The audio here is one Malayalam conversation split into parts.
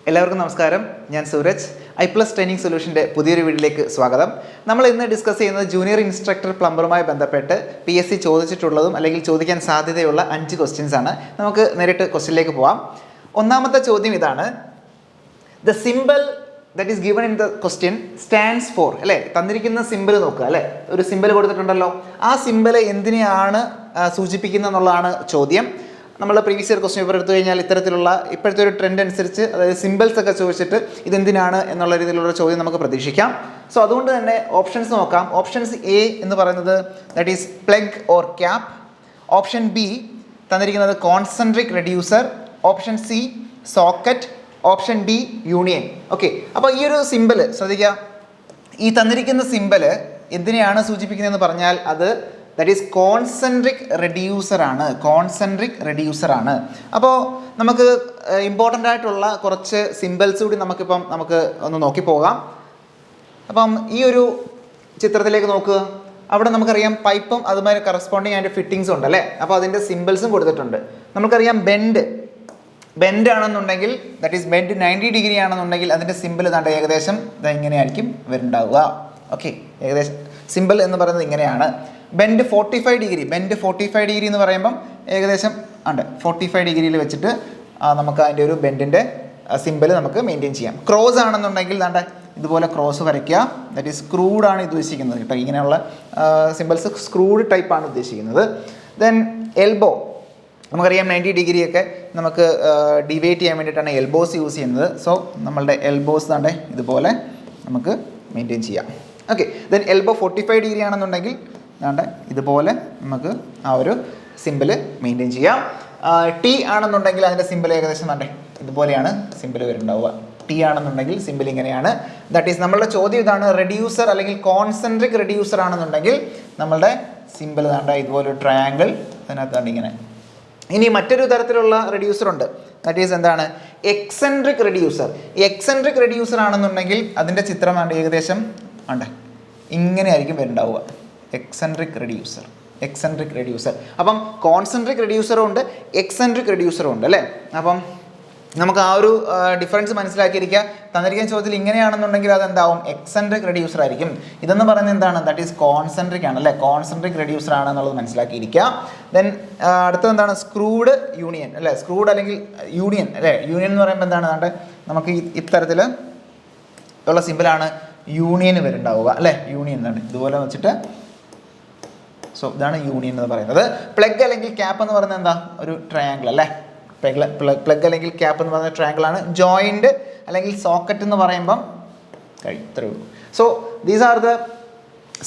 എല്ലാവർക്കും നമസ്കാരം. ഞാൻ സൂരജ്. iPlus ട്രെയിനിങ് സൊല്യൂഷൻ്റെ പുതിയൊരു വീഡിയോയിലേക്ക് സ്വാഗതം. നമ്മൾ ഇന്ന് ഡിസ്കസ് ചെയ്യുന്നത് ജൂനിയർ ഇൻസ്ട്രക്ടർ പ്ലംബറുമായി ബന്ധപ്പെട്ട് PSC ചോദിച്ചിട്ടുള്ളതും അല്ലെങ്കിൽ ചോദിക്കാൻ സാധ്യതയുള്ള 5 ക്വസ്റ്റ്യൻസ് ആണ്. നമുക്ക് നേരിട്ട് ക്വസ്റ്റ്യനിലേക്ക് പോവാം. ഒന്നാമത്തെ ചോദ്യം ഇതാണ്: the simple that is given in the question stands for. അല്ലേ, തന്നിരിക്കുന്ന സിമ്പിൾ നോക്കുക. അല്ലേ, ഒരു സിമ്പിൾ കൊടുത്തിട്ടുണ്ടല്ലോ. ആ സിമ്പിൾ എന്തിനെയാണ് സൂചിപ്പിക്കുന്നത് എന്നുള്ളതാണ് ചോദ്യം. നമ്മൾ പ്രീവിയസ് ഇയർ ക്വസ്റ്റ്യൻ പേപ്പർ എടുത്തു കഴിഞ്ഞാൽ ഇത്തരത്തിലുള്ള ഇപ്പോഴത്തെ ഒരു ട്രെൻഡ് അനുസരിച്ച്, അതായത് സിമ്പിൾസ് ഒക്കെ ചോദിച്ചിട്ട് ഇതെന്തിനാണ് എന്നുള്ള രീതിയിലുള്ള ചോദ്യം നമുക്ക് പ്രതീക്ഷിക്കാം. സോ അതുകൊണ്ട് തന്നെ ഓപ്ഷൻസ് നോക്കാം. ഓപ്ഷൻസ് എ എന്ന് പറയുന്നത് that is plug or cap. Option B തന്നിരിക്കുന്നത് concentric reducer. Option C socket. Option D union. Okay, അപ്പോൾ ഈ ഒരു സിമ്പിൾ ശ്രദ്ധിക്കുക. ഈ തന്നിരിക്കുന്ന സിമ്പിൾ എന്തിനെയാണ് സൂചിപ്പിക്കുന്നതെന്ന് പറഞ്ഞാൽ അത് ദാറ്റ് ഈസ് കോൺസെൻട്രിക് റെഡ്യൂസർ ആണ്. കോൺസെൻട്രിക് റെഡ്യൂസർ ആണ്. അപ്പോൾ നമുക്ക് ഇമ്പോർട്ടൻ്റ് ആയിട്ടുള്ള കുറച്ച് സിമ്പിൾസ് കൂടി നമുക്ക് ഒന്ന് നോക്കി പോകാം. അപ്പം ഈ ഒരു ചിത്രത്തിലേക്ക് നോക്കുക. അവിടെ നമുക്കറിയാം പൈപ്പും അതുമായി കറസ്പോണ്ടിങ് അതിൻ്റെ ഫിറ്റിങ്സും ഉണ്ട് അല്ലേ. അപ്പോൾ അതിൻ്റെ സിമ്പിൾസും കൊടുത്തിട്ടുണ്ട്. നമുക്കറിയാം ബെൻഡ് ആണെന്നുണ്ടെങ്കിൽ ദാറ്റ് ഈസ് ബെൻഡ് 90 ഡിഗ്രി ആണെന്നുണ്ടെങ്കിൽ അതിൻ്റെ സിമ്പിൾ ഇതാണ്ട് ഏകദേശം ഇങ്ങനെയായിരിക്കും വരുന്നുണ്ടാവുക. ഓക്കെ, ഏകദേശം സിമ്പിൾ എന്ന് പറയുന്നത് ഇങ്ങനെയാണ്. ബെൻഡ് 45 ഡിഗ്രി എന്ന് പറയുമ്പം ഏകദേശം 45 ഡിഗ്രിയിൽ വെച്ചിട്ട് നമുക്ക് അതിൻ്റെ ഒരു ബെൻഡിൻ്റെ സിമ്പിൾ നമുക്ക് മെയിൻറ്റെയിൻ ചെയ്യാം. ക്രോസ് ആണെന്നുണ്ടെങ്കിൽ ഇതുപോലെ ക്രോസ് വരയ്ക്കുക. ദാറ്റ് ഈസ് സ്ക്രൂഡ് ആണ് ഉദ്ദേശിക്കുന്നത് കേട്ടോ. ഇങ്ങനെയുള്ള സിമ്പിൾസ് സ്ക്രൂഡ് ടൈപ്പാണ് ഉദ്ദേശിക്കുന്നത്. ദെൻ എൽബോ, നമുക്കറിയാം 90 ഡിഗ്രിയൊക്കെ നമുക്ക് ഡിവൈറ്റ് ചെയ്യാൻ വേണ്ടിയിട്ടാണ് എൽബോസ് യൂസ് ചെയ്യുന്നത്. സോ നമ്മളുടെ എൽബോസ് ഇതുപോലെ നമുക്ക് മെയിൻറ്റെയിൻ ചെയ്യാം. ഓക്കെ, ദെൻ എൽബോ 45 ഡിഗ്രി ആണെന്നുണ്ടെങ്കിൽ ഇതുപോലെ നമുക്ക് ആ ഒരു സിമ്പിൾ മെയിൻറ്റെയിൻ ചെയ്യാം. ടി ആണെന്നുണ്ടെങ്കിൽ അതിൻ്റെ സിമ്പിൾ ഏകദേശം ഇതുപോലെയാണ് സിമ്പിൾ വരുന്നുണ്ടാവുക. ടി ആണെന്നുണ്ടെങ്കിൽ സിമ്പിൾ ഇങ്ങനെയാണ്. ദാറ്റ് ഈസ് നമ്മളുടെ ചോദ്യം ഇതാണ്: റെഡ്യൂസർ അല്ലെങ്കിൽ കോൺസെൻട്രിക് റെഡ്യൂസർ ആണെന്നുണ്ടെങ്കിൽ നമ്മളുടെ സിമ്പിൾ ഇതുപോലെ ഒരു ട്രയാങ്കിൾ അതിനകത്ത് ഇങ്ങനെ. ഇനി മറ്റൊരു തരത്തിലുള്ള റെഡ്യൂസർ ഉണ്ട്. ദാറ്റ് ഈസ് എന്താണ്? Eccentric reducer. എക്സെൻട്രിക് റെഡ്യൂസർ ആണെന്നുണ്ടെങ്കിൽ അതിൻ്റെ ചിത്രം ഏകദേശം ഇങ്ങനെ ആയിരിക്കും വരുന്നുണ്ടാവുക. Eccentric reducer. അപ്പം കോൺസെൻട്രിക് റെഡ്യൂസറും ഉണ്ട്, എക്സെൻട്രിക് റെഡ്യൂസറും ഉണ്ട് അല്ലേ. അപ്പം നമുക്ക് ആ ഒരു ഡിഫറൻസ് മനസ്സിലാക്കിയിരിക്കുക. തന്നിരിക്കുന്ന ചോദ്യത്തിൽ ഇങ്ങനെയാണെന്നുണ്ടെങ്കിൽ അതെന്താവും? എക്സെൻട്രിക് റെഡ്യൂസർ ആയിരിക്കും. ഇതെന്ന് പറയുന്നത് എന്താണ്? ദാറ്റ് ഈസ് കോൺസെൻട്രിക് ആണ് അല്ലേ. കോൺസെൻട്രിക് റെഡ്യൂസർ ആണെന്നുള്ളത് മനസ്സിലാക്കിയിരിക്കുക. ദെൻ അടുത്തത് എന്താണ്? സ്ക്രൂഡ് യൂണിയൻ അല്ലേ. സ്ക്രൂഡ് അല്ലെങ്കിൽ യൂണിയൻ അല്ലേ. യൂണിയൻ എന്ന് പറയുമ്പോൾ എന്താണ്? നമുക്ക് ഇത്തരത്തിൽ ഉള്ള സിമ്പിളാണ് യൂണിയൻ വരുന്നുണ്ടാവുക അല്ലേ. യൂണിയൻ ഇതുപോലെ വെച്ചിട്ട്. സോ ഇതാണ് യൂണിയൻ എന്ന് പറയുന്നത്. പ്ലഗ് അല്ലെങ്കിൽ ക്യാപ്പ് എന്ന് പറയുന്നത് എന്താ? ഒരു ട്രയാങ്കിൾ അല്ലേ. പ്ലഗ് അല്ലെങ്കിൽ ക്യാപ്പ് എന്ന് പറയുന്ന ട്രയാങ്കിൾ ആണ്. ജോയിൻറ്റ് അല്ലെങ്കിൽ സോക്കറ്റ് എന്ന് പറയുമ്പം ഇത്രയേ ഉള്ളൂ. So these are the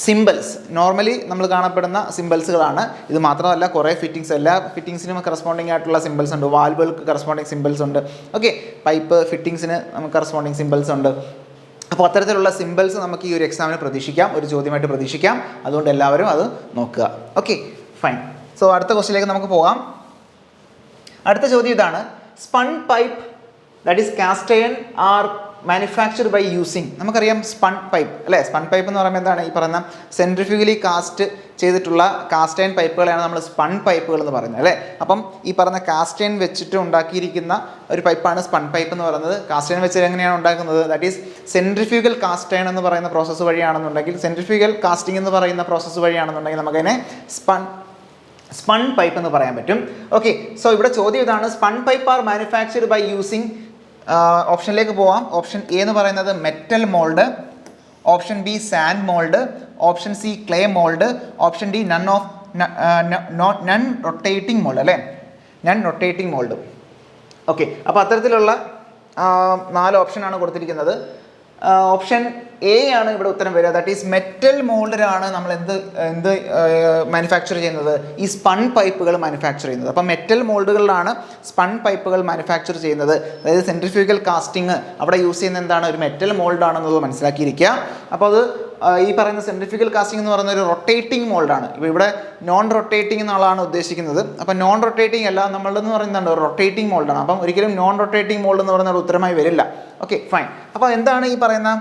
symbols. Normally നമ്മൾ കാണപ്പെടുന്ന സിമ്പിൾസുകളാണ്. ഇത് മാത്രമല്ല, കുറേ എല്ലാ ഫിറ്റിങ്സിനും കറസ്പോണ്ടിങ് ആയിട്ടുള്ള സിമ്പിൾസ് ഉണ്ട്. വാൽവുകൾക്ക് കറസ്പോണ്ടിങ് സിമ്പിൾസ് ഉണ്ട്. ഓക്കെ, പൈപ്പ് ഫിറ്റിങ്സിന് നമുക്ക് കറസ്പോണ്ടിങ് സിമ്പിൾസ് ഉണ്ട്. അപ്പോൾ അത്തരത്തിലുള്ള സിമ്പിൾസ് നമുക്ക് ഈ ഒരു എക്സാമിന് പ്രതീക്ഷിക്കാം, ഒരു ചോദ്യമായിട്ട് പ്രതീക്ഷിക്കാം. അതുകൊണ്ട് എല്ലാവരും അത് നോക്കുക. Okay, fine. സോ അടുത്ത ക്വസ്റ്റ്യനിലേക്ക് നമുക്ക് പോകാം. അടുത്ത ചോദ്യം ഇതാണ്: spun pipe that is cast iron are manufactured by using. നമുക്കറിയാം സ്പൺ പൈപ്പ് അല്ലേ. സ്പൺ പൈപ്പ് എന്ന് പറയുമ്പോൾ എന്താണ്? ഈ പറയുന്ന സെൻട്രിഫ്യൂഗലി കാസ്റ്റ് ചെയ്തിട്ടുള്ള കാസ്റ്റ് അയൺ പൈപ്പുകളാണ് നമ്മൾ സ്പൺ പൈപ്പുകൾ എന്ന് പറയുന്നത് അല്ലേ. അപ്പം ഈ പറഞ്ഞ കാസ്റ്റ് അയൺ വെച്ചിട്ട് ഉണ്ടാക്കിയിരിക്കുന്ന ഒരു പൈപ്പാണ് സ്പൺ പൈപ്പ് എന്ന് പറയുന്നത്. കാസ്റ്റ് അയൺ വെച്ചിട്ട് എങ്ങനെയാണ് ഉണ്ടാക്കുന്നത്? That is centrifugal cast iron എന്ന് പറയുന്ന പ്രോസസ്സ് വഴിയാണെന്നുണ്ടെങ്കിൽ, സെൻട്രിഫ്യൂഗൽ കാസ്റ്റിംഗ് എന്ന് പറയുന്ന പ്രോസസ്സ് വഴിയാണെന്നുണ്ടെങ്കിൽ നമുക്കതിനെ സ്പൺ പൈപ്പ് എന്ന് പറയാൻ പറ്റും. ഓക്കെ, സോ ഇവിടെ ചോദ്യം ഇതാണ്: spun pipe are manufactured by using. ഓപ്ഷനിലേക്ക് പോവാം. ഓപ്ഷൻ എ എന്ന് പറയുന്നത് metal mould. Option B sand mould. Option C clay mould. Option D none rotating mould അല്ലേ. None rotating mould. ഓക്കെ, അപ്പോൾ അത്തരത്തിലുള്ള 4 ഓപ്ഷനാണ് കൊടുത്തിരിക്കുന്നത്. ഓപ്ഷൻ എ ആണ് ഇവിടെ ഉത്തരം വരിക. ദാറ്റ് ഈസ് മെറ്റൽ മോൾഡിലാണ് നമ്മൾ എന്ത് മാനുഫാക്ചർ ചെയ്യുന്നത്? ഈ സ്പൺ പൈപ്പുകൾ മാനുഫാക്ചർ ചെയ്യുന്നത്. അപ്പം മെറ്റൽ മോൾഡുകളിലാണ് സ്പൺ പൈപ്പുകൾ മാനുഫാക്ചർ ചെയ്യുന്നത്. അതായത് സെൻട്രിഫ്യൂഗൽ കാസ്റ്റിംഗ് അവിടെ യൂസ് ചെയ്യുന്ന എന്താണ്? ഒരു മെറ്റൽ മോൾഡാണെന്നത് മനസ്സിലാക്കിയിരിക്കുക. അപ്പോൾ അത് ഈ പറയുന്ന സെൻട്രിഫ്യൂഗൽ കാസ്റ്റിംഗ് എന്ന് പറയുന്ന ഒരു റൊട്ടേറ്റിംഗ് മോൾഡാണ്. ഇപ്പോൾ ഇവിടെ നോൺ റൊട്ടേറ്റിംഗ് എന്നുള്ളതാണ് ഉദ്ദേശിക്കുന്നത്. അപ്പം നോൺ റൊട്ടേറ്റിംഗ് അല്ല, നമ്മളെന്ന് പറയുന്നത് റൊട്ടേറ്റിംഗ് മോൾഡാണ്. അപ്പം ഒരിക്കലും നോൺ റൊട്ടേറ്റിംഗ് മോൾഡ് എന്ന് പറയുന്ന ഉത്തരമായി വരില്ല. Okay, fine. അപ്പോൾ എന്താണ് ഈ പറയുന്ന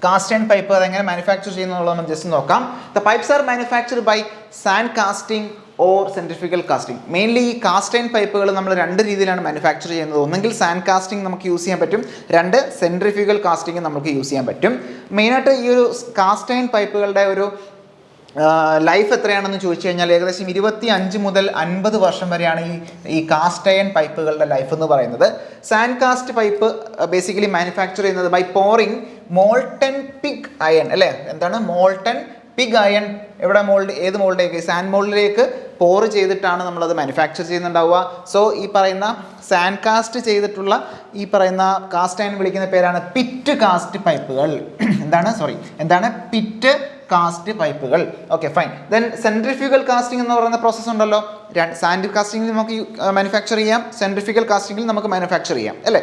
കാസ്റ്റ് ആൻഡ് പൈപ്പ് അതെങ്ങനെ മാനുഫാക്ചർ ചെയ്യുന്നുള്ളത് നമുക്ക് ജസ്റ്റ് നോക്കാം. The pipes are manufactured by sand casting or centrifugal casting. Mainly ഈ കാസ്റ്റ് ആൻഡ് പൈപ്പുകൾ നമ്മൾ രണ്ട് രീതിയിലാണ് മാനുഫാക്ചർ ചെയ്യുന്നത്. ഒന്നെങ്കിൽ സാൻഡ് കാസ്റ്റിംഗ് നമുക്ക് യൂസ് ചെയ്യാൻ പറ്റും, രണ്ട് സെൻട്രിഫ്യൂഗൽ കാസ്റ്റിംഗ് നമുക്ക് യൂസ് ചെയ്യാൻ പറ്റും. മെയിനായിട്ട് ഈ ഒരു കാസ്റ്റ് ആൻഡ് പൈപ്പുകളുടെ ഒരു ലൈഫ് എത്രയാണെന്ന് ചോദിച്ചു കഴിഞ്ഞാൽ ഏകദേശം 25 മുതൽ 50 വർഷം വരെയാണ് ഈ കാസ്റ്റ് അയൺ പൈപ്പുകളുടെ ലൈഫ് എന്ന് പറയുന്നത്. Sand cast pipe basically manufacture ചെയ്യുന്നത് by pouring molten pig iron അല്ലേ. എന്താണ് മോൾട്ടൺ പിഗ് അയൺ? എവിടെ മോൾഡ്? ഏത് മോൾഡിലേക്ക്? സാൻഡ് മോൾഡിലേക്ക് പോർ ചെയ്തിട്ടാണ് നമ്മളത് മാനുഫാക്ചർ ചെയ്യുന്നുണ്ടാവുക. സോ ഈ പറയുന്ന സാൻഡ് കാസ്റ്റ് ചെയ്തിട്ടുള്ള ഈ പറയുന്ന കാസ്റ്റ് അയൺ വിളിക്കുന്ന പേരാണ് പിറ്റ് കാസ്റ്റ് പൈപ്പുകൾ. എന്താണ് പിറ്റ് കാസ്റ്റ് പൈപ്പുകൾ. Okay fine. Then centrifugal casting എന്ന് പറയുന്ന പ്രോസസ്സ് ഉണ്ടല്ലോ. സാൻഡ് കാസ്റ്റിംഗിൽ നമുക്ക് മാനുഫാക്ചർ ചെയ്യാം, സെൻട്രിഫ്യൂഗൽ കാസ്റ്റിംഗിൽ നമുക്ക് മാനുഫാക്ചർ ചെയ്യാം അല്ലേ.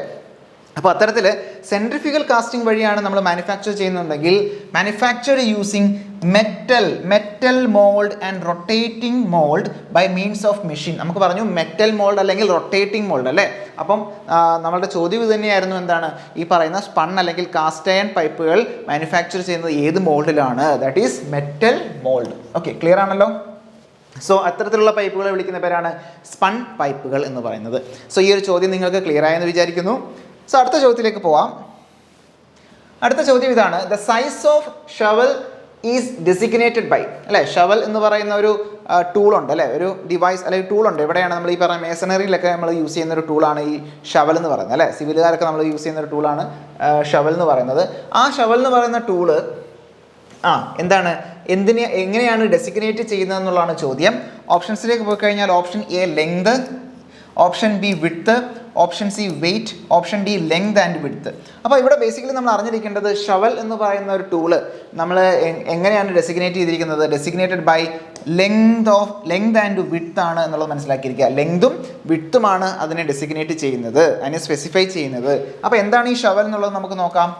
അപ്പോൾ അത്തരത്തിൽ സെൻട്രിഫ്യൂഗൽ കാസ്റ്റിംഗ് വഴിയാണ് നമ്മൾ മാനുഫാക്ചർ ചെയ്യുന്നുണ്ടെങ്കിൽ manufactured using metal mould and rotating mould by means of machine. നമുക്ക് പറഞ്ഞു മെറ്റൽ മോൾഡ് അല്ലെങ്കിൽ റൊട്ടേറ്റിംഗ് മോൾഡ് അല്ലേ. അപ്പം നമ്മളുടെ ചോദ്യം ഇത് തന്നെയായിരുന്നു, എന്താണ് ഈ പറയുന്ന സ്പൺ അല്ലെങ്കിൽ കാസ്റ്റ് അയൺ പൈപ്പുകൾ മാനുഫാക്ചർ ചെയ്യുന്നത് ഏത് മോൾഡിലാണ്? That is metal mould. Okay, clear ആണല്ലോ. സോ അത്തരത്തിലുള്ള പൈപ്പുകളെ വിളിക്കുന്ന പേരാണ് സ്പൺ പൈപ്പുകൾ എന്ന് പറയുന്നത്. സോ ഈ ഒരു ചോദ്യം നിങ്ങൾക്ക് ക്ലിയർ ആയെന്ന് വിചാരിക്കുന്നു. സോ അടുത്ത ചോദ്യത്തിലേക്ക് പോവാം. അടുത്ത ചോദ്യം ഇതാണ്, the size of shovel is designated by അല്ലേ. ഷവൽ എന്ന് പറയുന്ന ഒരു ടൂളുണ്ട് അല്ലേ, ഒരു ഡിവൈസ് അല്ലെങ്കിൽ ടൂളുണ്ട്. എവിടെയാണ് നമ്മൾ ഈ പറയുന്ന മേസണറിയിലൊക്കെ നമ്മൾ യൂസ് ചെയ്യുന്ന ഒരു ടൂളാണ് ഈ ഷവൽ എന്ന് പറയുന്നത് അല്ലേ. സിവിലുകാരൊക്കെ നമ്മൾ യൂസ് ചെയ്യുന്ന ഒരു ടൂളാണ് ഷവൽ എന്ന് പറയുന്നത്. ആ ഷവൽ എന്ന് പറയുന്ന ടൂള് എന്താണ്, എങ്ങനെയാണ് ഡെസിഗ്നേറ്റ് ചെയ്യുന്നത് എന്നുള്ളതാണ് ചോദ്യം. ഓപ്ഷൻസിലേക്ക് പോയി കഴിഞ്ഞാൽ option A length, option B width, option C weight, option D length and width. അപ്പോൾ ഇവിടെ ബേസിക്കലി നമ്മൾ അറിഞ്ഞിരിക്കേണ്ടത് ഷവൽ എന്ന് പറയുന്ന ഒരു ടൂള് നമ്മൾ എങ്ങനെയാണ് ഡെസിഗ്നേറ്റ് ചെയ്തിരിക്കുന്നത്? Designated by length and width ആണ് എന്നുള്ളത് മനസ്സിലാക്കിയിരിക്കുക. ലെങ്തും വിഡ്ത്തുമാണ് അതിനെ ഡെസിഗ്നേറ്റ് ചെയ്യുന്നത്, അതിനെ സ്പെസിഫൈ ചെയ്യുന്നത്. അപ്പോൾ എന്താണ് ഈ ഷവൽ എന്നുള്ളത് നമുക്ക് നോക്കാം.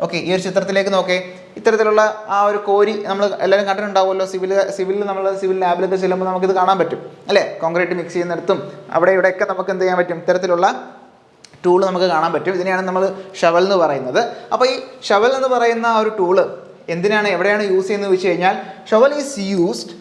ഓക്കെ, ഈ ഒരു ചിത്രത്തിലേക്ക് നോക്കേ. ഇത്തരത്തിലുള്ള ആ ഒരു കോരി നമ്മൾ എല്ലാവരും കണ്ടിട്ടുണ്ടാവുമല്ലോ. സിവിൽ ലാബിലൊക്കെ ചെല്ലുമ്പോൾ നമുക്കിത് കാണാൻ പറ്റും അല്ലേ. കോൺക്രീറ്റ് മിക്സ് ചെയ്യുന്നിടത്തും അവിടെ ഇവിടെയൊക്കെ നമുക്ക് എന്ത് ചെയ്യാൻ പറ്റും, ഇത്തരത്തിലുള്ള ടൂൾ നമുക്ക് കാണാൻ പറ്റും. ഇതിനെയാണ് നമ്മൾ ഷവൽ എന്ന് പറയുന്നത്. അപ്പോൾ ഈ ഷവൽ എന്ന് പറയുന്ന ആ ഒരു ടൂള് എവിടെയാണ് യൂസ് ചെയ്യുന്നത് വെച്ച് കഴിഞ്ഞാൽ shovel is used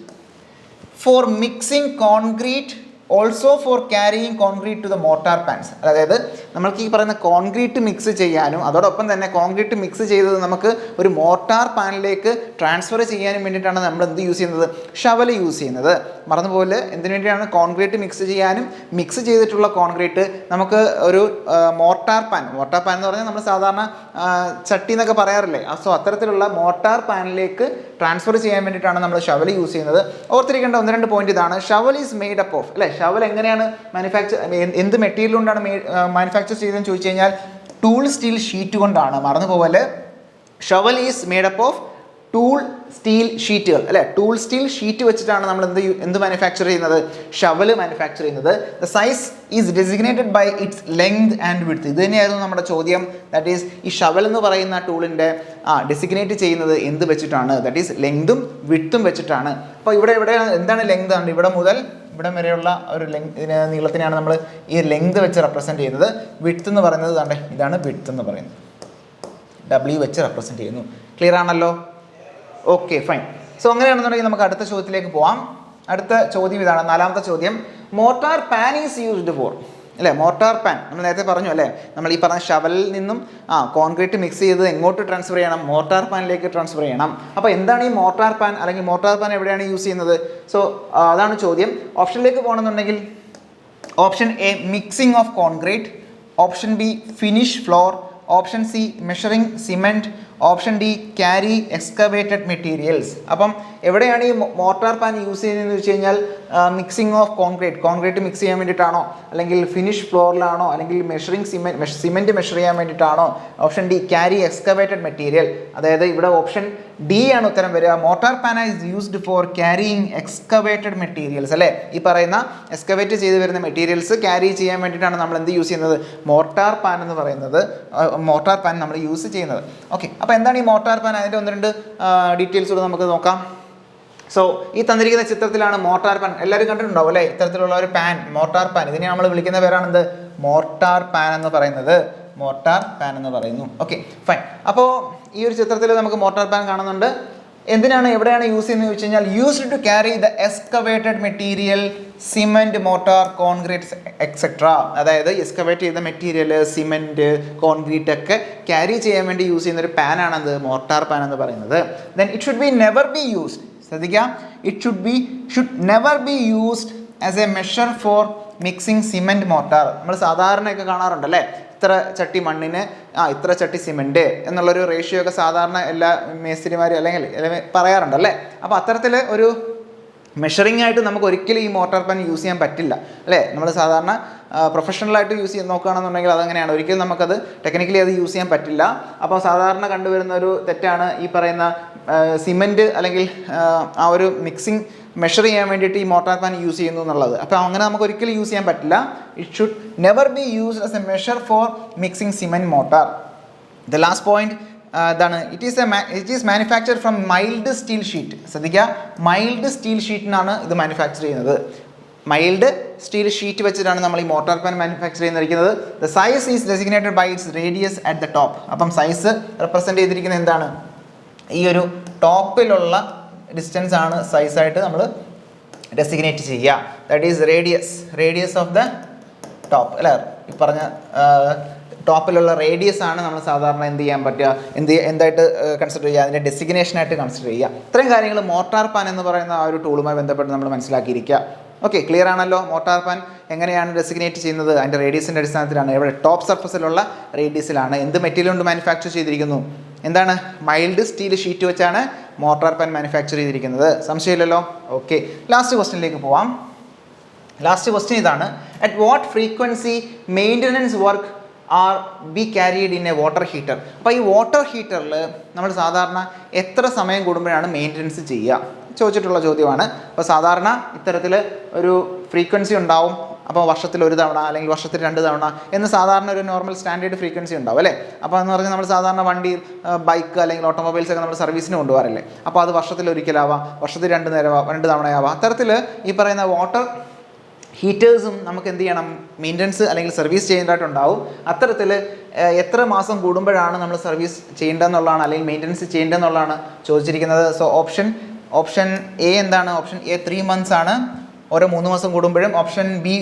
for mixing concrete, also for carrying concrete to the mortar pans. അതായത് നമ്മൾക്ക് ഈ പറയുന്ന കോൺക്രീറ്റ് മിക്സ് ചെയ്യാനും അതോടൊപ്പം തന്നെ കോൺക്രീറ്റ് മിക്സ് ചെയ്തത് നമുക്ക് ഒരു മോർട്ടാർ പാനിലേക്ക് ട്രാൻസ്ഫർ ചെയ്യാനും വേണ്ടിയിട്ടാണ് നമ്മൾ എന്ത് യൂസ് ചെയ്യുന്നത്, ഷവൽ യൂസ് ചെയ്യുന്നത്. മറന്നുപോലെ എന്തിനു വേണ്ടിയാണ്? കോൺക്രീറ്റ് മിക്സ് ചെയ്യാനും മിക്സ് ചെയ്തിട്ടുള്ള കോൺക്രീറ്റ് നമുക്ക് ഒരു മോർട്ടാർ പാൻ എന്ന് പറഞ്ഞാൽ നമ്മൾ സാധാരണ ചട്ടി എന്നൊക്കെ പറയാറില്ലേ. സോ അത്തരത്തിലുള്ള മോർട്ടാർ പാനിലേക്ക് ട്രാൻസ്ഫർ ചെയ്യാൻ വേണ്ടിയിട്ടാണ് നമ്മൾ ഷവൽ യൂസ് ചെയ്യുന്നത്. ഓർത്തിരിക്കേണ്ട 1-2 പോയിന്റ് ഇതാണ്. Shovel is made up of അല്ലേ. ഷവൽ എങ്ങനെയാണ് എന്ത് മെറ്റീരിയൽ കൊണ്ടാണ് മാനുഫാക്ചർ ചെയ്തതെന്ന് ചോദിച്ചു കഴിഞ്ഞാൽ ടൂൾ സ്റ്റീൽ ഷീറ്റ് കൊണ്ടാണ്. മറന്നുപോലെ shovel is made up of tool steel ഷീറ്റുകൾ അല്ലേ. ടൂൾ സ്റ്റീൽ ഷീറ്റ് വെച്ചിട്ടാണ് നമ്മൾ എന്ത് മാനുഫാക്ചർ ചെയ്യുന്നത്, ഷവൽ മാനുഫാക്ചർ ചെയ്യുന്നത്. The size is designated by its length and width. ഇത് തന്നെയായിരുന്നു നമ്മുടെ ചോദ്യം. ദാറ്റ് ഈസ് ഈ ഷവൽ എന്ന് പറയുന്ന ടൂളിൻ്റെ ഡെസിഗ്നേറ്റ് ചെയ്യുന്നത് എന്ത് വെച്ചിട്ടാണ്? ദാറ്റ് ഈസ് ലെങ്തും വിഡ്ത്തും വെച്ചിട്ടാണ്. അപ്പോൾ ഇവിടെ എന്താണ് ലെങ്ത് ആണ്? ഇവിടെ മുതൽ ഇവിടം വരെയുള്ള ഒരു നീളത്തിനെയാണ് നമ്മൾ ഈ ലെങ്ത് വെച്ച് റെപ്രസെൻറ്റ് ചെയ്യുന്നത്. വിഡ്ത്ത് എന്ന് പറയുന്നത് ഇതാണ് വിഡ്ത്ത് എന്ന് പറയുന്നത്, W വെച്ച് റെപ്രസെൻറ്റ് ചെയ്യുന്നു. ക്ലിയർ ആണല്ലോ? Okay fine. സോ അങ്ങനെയാണെന്നുണ്ടെങ്കിൽ നമുക്ക് അടുത്ത ചോദ്യത്തിലേക്ക് പോവാം. അടുത്ത ചോദ്യം ഇതാണ്, 4ാമത്തെ ചോദ്യം. Mortar pan is used four അല്ലേ. മോർട്ടാർ പാൻ നമ്മൾ നേരത്തെ പറഞ്ഞു അല്ലേ, നമ്മൾ ഈ പറഞ്ഞ ഷവലിൽ നിന്നും കോൺക്രീറ്റ് മിക്സ് ചെയ്ത് എങ്ങോട്ട് ട്രാൻസ്ഫർ ചെയ്യണം? മോർട്ടാർ പാനിലേക്ക് ട്രാൻസ്ഫർ ചെയ്യണം. അപ്പോൾ എന്താണ് ഈ മോർട്ടാർ പാൻ, അല്ലെങ്കിൽ മോർട്ടാർ പാൻ എവിടെയാണ് യൂസ് ചെയ്യുന്നത്? സോ അതാണ് ചോദ്യം. ഓപ്ഷനിലേക്ക് പോകണമെന്നുണ്ടെങ്കിൽ option A mixing of concrete, option B finish floor, option C measuring cement, option D carry excavated materials. അപ്പം എവിടെയാണ് ഈ മോർട്ടാർ പാൻ യൂസ് ചെയ്യുന്നതെന്ന് വെച്ച് കഴിഞ്ഞാൽ മിക്സിംഗ് ഓഫ് കോൺക്രീറ്റ് മിക്സ് ചെയ്യാൻ വേണ്ടിയിട്ടാണോ, അല്ലെങ്കിൽ ഫിനിഷ് ഫ്ലോറിലാണോ, അല്ലെങ്കിൽ സിമെൻറ്റ് മെഷർ ചെയ്യാൻ വേണ്ടിയിട്ടാണോ? Option D carry excavated material. അതായത് ഇവിടെ ഓപ്ഷൻ ഡി ആണ് ഉത്തരം വരിക. Mortar pan is used four carrying excavated materials അല്ലേ. ഈ പറയുന്ന എക്സ്കവേറ്റ് ചെയ്ത് വരുന്ന മെറ്റീരിയൽസ് ക്യാരി ചെയ്യാൻ വേണ്ടിയിട്ടാണ് നമ്മൾ എന്ത് യൂസ് ചെയ്യുന്നത്? മോർട്ടാർ പാൻ എന്ന് പറയുന്നത്, മോർട്ടാർ പാൻ നമ്മൾ യൂസ് ചെയ്യുന്നത്. ഓക്കെ, അപ്പോൾ എന്താണ് ഈ മോർട്ടാർ പാൻ? അതിൻ്റെ 1-2 ഡീറ്റെയിൽസ് കൂടെ നമുക്ക് നോക്കാം. സോ ഈ തന്നിരിക്കുന്ന ചിത്രത്തിലാണ് മോർട്ടാർ പാൻ. എല്ലാവരും കണ്ടിട്ടുണ്ടാവും അല്ലേ, ഇത്തരത്തിലുള്ള ഒരു പാൻ, മോർട്ടാർ പാൻ. ഇതിനെ നമ്മൾ വിളിക്കുന്ന പേരാണ് എന്ത്? മോർട്ടാർ പാൻ എന്ന് പറയുന്നത്. മോർട്ടാർ പാൻ എന്ന് പറയുന്നു. Okay fine. അപ്പോൾ ഈ ഒരു ചിത്രത്തിൽ നമുക്ക് മോർട്ടാർ പാൻ കാണുന്നുണ്ട്. എന്തിനാണ് എവിടെയാണ് യൂസ് ചെയ്യുന്നത് ചോദിച്ചു കഴിഞ്ഞാൽ used to carry the excavated material cement mortar concrete etcetera. അതായത് എക്സ്കവേറ്റ് ചെയ്ത മെറ്റീരിയൽ സിമെൻറ്റ് കോൺക്രീറ്റ് ഒക്കെ ക്യാരി ചെയ്യാൻ വേണ്ടി യൂസ് ചെയ്യുന്ന ഒരു പാനാണത് മോർട്ടാർ പാൻ എന്ന് പറയുന്നത്. Then it should be never be used. ശ്രദ്ധിക്കുക, it should never be used as a measure for mixing cement mortar. നമ്മൾ സാധാരണയൊക്കെ കാണാറുണ്ടല്ലേ, ഇത്ര ചട്ടി മണ്ണിന് ഇത്ര ചട്ടി സിമെൻറ്റ് എന്നുള്ളൊരു റേഷ്യോ ഒക്കെ സാധാരണ എല്ലാ മേസ്തിരിമാരും അല്ലെങ്കിൽ പറയാറുണ്ടല്ലേ. അപ്പോൾ അത്തരത്തിൽ ഒരു മെഷറിംഗ് ആയിട്ട് നമുക്ക് ഒരിക്കലും ഈ മോർട്ടാർ പാൻ യൂസ് ചെയ്യാൻ പറ്റില്ല അല്ലേ. നമ്മൾ സാധാരണ പ്രൊഫഷണലായിട്ട് യൂസ് ചെയ്ത് നോക്കുകയാണെന്നുണ്ടെങ്കിൽ അതങ്ങനെയാണ്, ഒരിക്കലും നമുക്കത് ടെക്നിക്കലി അത് യൂസ് ചെയ്യാൻ പറ്റില്ല. അപ്പോൾ സാധാരണ കണ്ടുവരുന്ന ഒരു തെറ്റാണ് ഈ പറയുന്ന സിമെൻറ്റ് അല്ലെങ്കിൽ ആ ഒരു മിക്സിംഗ് മെഷർ ചെയ്യാൻ വേണ്ടിയിട്ട് ഈ മോർട്ടാർ പാൻ യൂസ് ചെയ്യുന്നു എന്നുള്ളത്. അപ്പോൾ അങ്ങനെ നമുക്ക് ഒരിക്കലും യൂസ് ചെയ്യാൻ പറ്റില്ല. It should never be used as a measure for mixing cement mortar. The last point ഇതാണ്, it is manufactured from mild steel sheet. ശ്രദ്ധിക്കുക, മൈൽഡ് സ്റ്റീൽ ഷീറ്റിനാണ് ഇത് മാനുഫാക്ചർ ചെയ്യുന്നത്. മൈൽഡ് സ്റ്റീൽ ഷീറ്റ് വെച്ചിട്ടാണ് നമ്മൾ ഈ മോർട്ടാർ പാൻ മാനുഫാക്ചർ ചെയ്യുന്നിരിക്കുന്നത്. The size is designated by its radius at the top. അപ്പം സൈസ് റെപ്രസെൻറ്റ് ചെയ്തിരിക്കുന്നത് എന്താണ്, ഈ ഒരു ടോപ്പിലുള്ള ഡിസ്റ്റൻസ് ആണ് സൈസായിട്ട് നമ്മൾ ഡെസിഗ്നേറ്റ് ചെയ്യുക. That is radius of the top അല്ലേ. ഈ പറഞ്ഞ ടോപ്പിലുള്ള റേഡിയസ് ആണ് നമ്മൾ സാധാരണ എന്ത് ചെയ്യാൻ പറ്റുക, എന്തായിട്ട് കൺസിഡർ ചെയ്യുക, അതിൻ്റെ ഡെസിഗ്നേഷനായിട്ട് കൺസിഡർ ചെയ്യുക. ഇത്രയും കാര്യങ്ങൾ മോർട്ടാർ പാൻ എന്ന് പറയുന്ന ആ ഒരു ടൂളുമായി ബന്ധപ്പെട്ട് നമ്മൾ മനസ്സിലാക്കിയിരിക്കുക. ഓക്കെ, ക്ലിയർ ആണല്ലോ. മോർട്ടാർ പാൻ എങ്ങനെയാണ് ഡെസിഗ്നേറ്റ് ചെയ്യുന്നത്, അതിൻ്റെ റേഡിയസിൻ്റെ അടിസ്ഥാനത്തിലാണ്. ഇവിടെ ടോപ്പ് സർഫസിലുള്ള റേഡിയസിലാണ്. എന്ത് മെറ്റീരിയൽ കൊണ്ട് മാനുഫാക്ചർ ചെയ്തിരിക്കുന്നു, എന്താണ്, മൈൽഡ് സ്റ്റീൽ ഷീറ്റ് വെച്ചാണ് മോർട്ടാർ പാൻ മാനുഫാക്ചർ ചെയ്തിരിക്കുന്നത്. സംശയമില്ലല്ലോ. ഓക്കെ, ലാസ്റ്റ് ക്വസ്റ്റ്യനിലേക്ക് പോവാം. ലാസ്റ്റ് ക്വസ്റ്റ്യൻ ഇതാണ്, at what frequency maintenance work are be carried in a water heater. അപ്പോൾ ഈ വാട്ടർ ഹീറ്ററിൽ നമ്മൾ സാധാരണ എത്ര സമയം കൂടുമ്പോഴാണ് മെയിൻ്റനൻസ് ചെയ്യുക ചോദിച്ചിട്ടുള്ള ചോദ്യമാണ്. അപ്പോൾ സാധാരണ ഇത്തരത്തിൽ ഒരു ഫ്രീക്വൻസി ഉണ്ടാവും. അപ്പോൾ വർഷത്തിൽ ഒരു തവണ അല്ലെങ്കിൽ വർഷത്തിൽ 2 തവണ എന്ന് സാധാരണ ഒരു നോർമൽ സ്റ്റാൻഡേർഡ് ഫ്രീക്വൻസി ഉണ്ടാവും അല്ലേ. അപ്പോൾ എന്ന് പറഞ്ഞാൽ നമ്മൾ സാധാരണ വണ്ടി, ബൈക്ക് അല്ലെങ്കിൽ ഓട്ടോമൊബൈൽസ് ഒക്കെ നമ്മൾ സർവീസിന് കൊണ്ടുപോകാറില്ലേ. അപ്പോൾ അത് വർഷത്തിൽ ഒരിക്കലാവാം, വർഷത്തിൽ 2 തവണയാവാം. അത്തരത്തിൽ ഈ പറയുന്ന വാട്ടർ ഹീറ്റേഴ്സും നമുക്ക് എന്ത് ചെയ്യണം, മെയിൻ്റനൻസ് അല്ലെങ്കിൽ സർവീസ് ചെയ്യേണ്ടതായിട്ടുണ്ടാവും. അത്തരത്തിൽ എത്ര മാസം കൂടുമ്പോഴാണ് നമ്മൾ സർവീസ് ചെയ്യേണ്ടതെന്നുള്ളതാണ് അല്ലെങ്കിൽ മെയിൻ്റനൻസ് ചെയ്യേണ്ടതെന്നുള്ളതാണ് ചോദിച്ചിരിക്കുന്നത്. സോ ഓപ്ഷൻ എ എന്താണ്, ഓപ്ഷൻ എ 3 months ആണ്, ഓരോ 3 മാസം കൂടുമ്പോഴും. ഓപ്ഷൻ ബി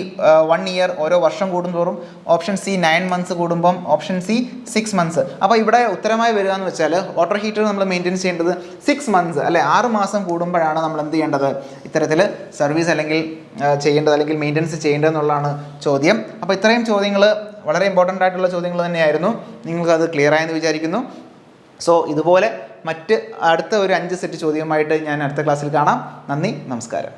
1 year, ഓരോ വർഷം കൂടുന്തോറും. ഓപ്ഷൻ സി 9 months കൂടുമ്പം. Option C 6 months. അപ്പോൾ ഇവിടെ ഉത്തരമായി വരിക എന്ന് വെച്ചാൽ വാട്ടർ ഹീറ്റർ നമ്മൾ മെയിൻറ്റെയിൻ ചെയ്യേണ്ടത് 6 months അല്ലെ, 6 മാസം കൂടുമ്പോഴാണ് നമ്മൾ എന്ത് ചെയ്യേണ്ടത്, ഇത്തരത്തിൽ സർവീസ് അല്ലെങ്കിൽ ചെയ്യേണ്ടത് അല്ലെങ്കിൽ മെയിൻ്റെനൻസ് ചെയ്യേണ്ടതെന്നുള്ളതാണ് ചോദ്യം. അപ്പോൾ ഇത്രയും ചോദ്യങ്ങൾ വളരെ ഇമ്പോർട്ടൻ്റ് ആയിട്ടുള്ള ചോദ്യങ്ങൾ തന്നെയായിരുന്നു. നിങ്ങൾക്കത് ക്ലിയർ ആയെന്ന് വിചാരിക്കുന്നു. സോ ഇതുപോലെ അടുത്ത ഒരു 5 സെറ്റ് ചോദ്യവുമായിട്ട് ഞാൻ അടുത്ത ക്ലാസ്സിൽ കാണാം. നന്ദി, നമസ്കാരം.